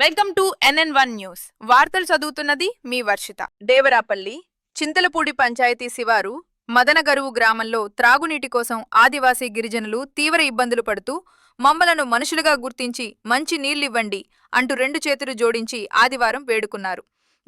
Welcome to NN1 news. వార్తలు చదువుతున్నది మీ వర్షిత. దేవరాపల్లి చింతలపూడి పంచాయతీ శివారు మదనగరువు గ్రామంలో త్రాగునీటి కోసం ఆదివాసీ గిరిజనులు తీవ్ర ఇబ్బందులు పడుతూ మమ్మలను మనుషులుగా గుర్తించి మంచి నీళ్లివ్వండి అంటూ రెండు చేతులు జోడించి ఆదివారం వేడుకున్నారు.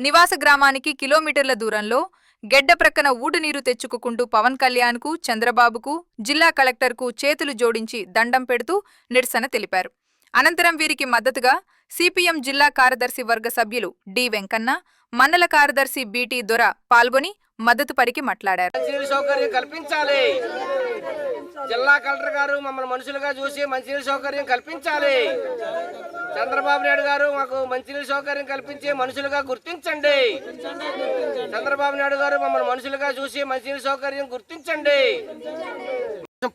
నివాస గ్రామానికి కిలోమీటర్ల దూరంలో గెడ్డ ప్రక్కన ఊటు నీరు తెచ్చుకుంటూ పవన్ కళ్యాణ్కు, చంద్రబాబుకు, జిల్లా కలెక్టర్కు చేతులు జోడించి దండం పెడుతూ నిరసన తెలిపారు. అనంతరం వీరికి మద్దతుగా సిపిఎం జిల్లా కార్యదర్శి వర్గ సభ్యులు డి వెంకన్న, మండల కార్యదర్శి బిటి దొర పాల్గొని మద్దతు పలికి మాట్లాడారు. సౌకర్యం కల్పించాలి. జిల్లా కలెక్టర్ గారు మమ్మల్ని మనుషులుగా చూసి మంచినీటి సౌకర్యం కల్పించాలి. చంద్రబాబు నాయుడు గారు మాకు మంచినీటి సౌకర్యం కల్పించి మనుషులుగా గుర్తించండి. చంద్రబాబు నాయుడు గారు మమ్మల్ని మనుషులుగా చూసి మంచినీటి సౌకర్యం గుర్తించండి.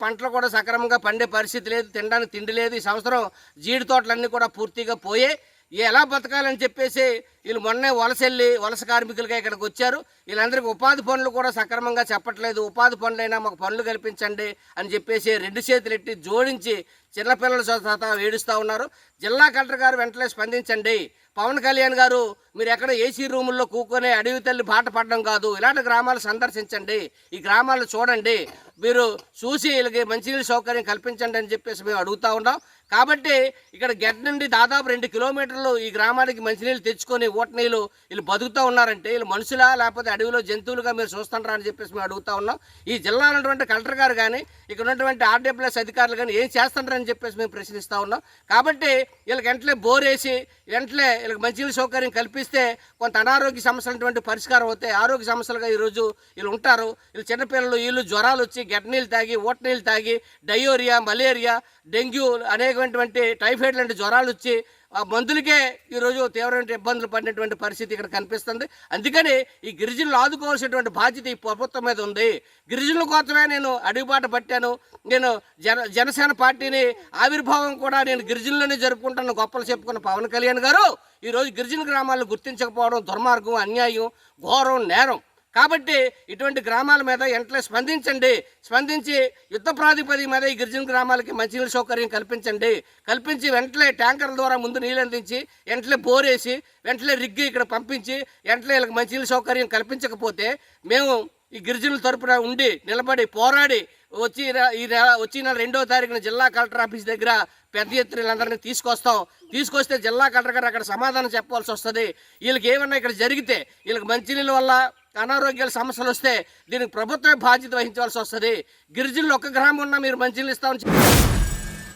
పంటలు కూడా సక్రమంగా పండే పరిస్థితి లేదు, తినడానికి తిండి లేదు. ఈ సంవత్సరం జీడి తోటలన్నీ కూడా పూర్తిగా పోయే ఎలా బతకాలని చెప్పేసి వీళ్ళు మొన్నే వలస కార్మికులుగా ఇక్కడికి వచ్చారు. వీళ్ళందరికీ ఉపాధి పనులు కూడా సక్రమంగా చెప్పట్లేదు. ఉపాధి పనులైనా మాకు పనులు కల్పించండి అని చెప్పేసి రెండు చేతులు ఎట్టి జోడించి చిన్నపిల్లల సహా ఏడుస్తూ ఉన్నారు. జిల్లా కలెక్టర్ గారు వెంటనే స్పందించండి. పవన్ కళ్యాణ్ గారు మీరు ఎక్కడ ఏసీ రూముల్లో కూర్చొని అడవి తల్లి బాట పడడం కాదు, ఇలాంటి గ్రామాలు సందర్శించండి, ఈ గ్రామాలను చూడండి, మీరు చూసి వీళ్ళకి మంచినీళ్ళ సౌకర్యం కల్పించండి అని చెప్పేసి మేము అడుగుతూ ఉన్నాం. కాబట్టి ఇక్కడ గెడ్ నుండి దాదాపు 2 కిలోమీటర్లు ఈ గ్రామానికి మంచినీళ్ళు తెచ్చుకొని నీళ్ళు వీళ్ళు బతుకుతూ ఉన్నారంటే వీళ్ళు మనుషులా లేకపోతే అడవిలో జంతువులుగా మీరు చూస్తుంటారా అని చెప్పేసి మేము అడుగుతూ ఉన్నాం. ఈ జిల్లా ఉన్నటువంటి కలెక్టర్ గారు కానీ ఇక్కడ ఉన్నటువంటి RDPLS అధికారులు కానీ ఏం చేస్తుంటారని చెప్పేసి మేము ప్రశ్నిస్తూ ఉన్నాం. కాబట్టి వీళ్ళకి వెంటనే బోరేసి వెంటనే వీళ్ళకి మంచినీళ్ళ సౌకర్యం కల్పిస్తే కొంత అనారోగ్య సమస్యలటువంటి పరిష్కారం అవుతాయి. ఆరోగ్య సమస్యలుగా ఈరోజు వీళ్ళు ఉంటారు. వీళ్ళు చిన్నపిల్లలు వీళ్ళు జ్వరాలు వచ్చి గెడ్ నీళ్ళు తాగి నీళ్ళు తాగి డయోరియా, మలేరియా, డెంగ్యూ అనేకటువంటి టైఫాయిడ్ లాంటి జ్వరాలు వచ్చి ఆ మందులకే ఈరోజు తీవ్రమైన ఇబ్బందులు పడినటువంటి పరిస్థితి ఇక్కడ కనిపిస్తుంది. అందుకని ఈ గిరిజనులు ఆదుకోవాల్సినటువంటి బాధ్యత ఈ ప్రభుత్వం మీద ఉంది. గిరిజనుల కోసమే నేను అడుగుబాట పట్టాను. నేను జనసేన పార్టీని ఆవిర్భావం కూడా నేను గిరిజనులనే జరుపుకుంటాను గొప్పలు చెప్పుకున్న పవన్ కళ్యాణ్ గారు ఈరోజు గిరిజన గ్రామాలను గుర్తించకపోవడం దుర్మార్గం, అన్యాయం, ఘోరం, నేరం. కాబట్టి ఇటువంటి గ్రామాల మీద వెంటనే స్పందించి యుద్ధ ప్రాతిపదిక మీద ఈ గిరిజన గ్రామాలకి మంచినీళ్ళ సౌకర్యం కల్పించి వెంటనే ట్యాంకర్ల ద్వారా ముందు నీళ్ళు అందించి వెంటనే బోరేసి వెంటనే రిగ్గి ఇక్కడ పంపించి వెంటనే వీళ్ళకి మంచినీళ్ళ సౌకర్యం కల్పించకపోతే మేము ఈ గిరిజనుల తరపున ఉండి నిలబడి పోరాడి వచ్చి నెల 2వ తారీఖున జిల్లా కలెక్టర్ ఆఫీస్ దగ్గర పెద్ద ఎత్తున వీళ్ళందరినీ తీసుకొస్తే జిల్లా కలెక్టర్ గారు అక్కడ సమాధానం చెప్పాల్సి వస్తుంది. వీళ్ళకి ఏమన్నా ఇక్కడ జరిగితే వీళ్ళకి మంచినీళ్ళ వల్ల అనారోగ్యాల సమస్యలు వస్తే దీనికి ప్రభుత్వమే బాధ్యత వహించవలసి వస్తుంది. గిరిజనులు ఒక్క గ్రామం ఉన్నా మీరు మంచినీళ్ళు ఇస్తామని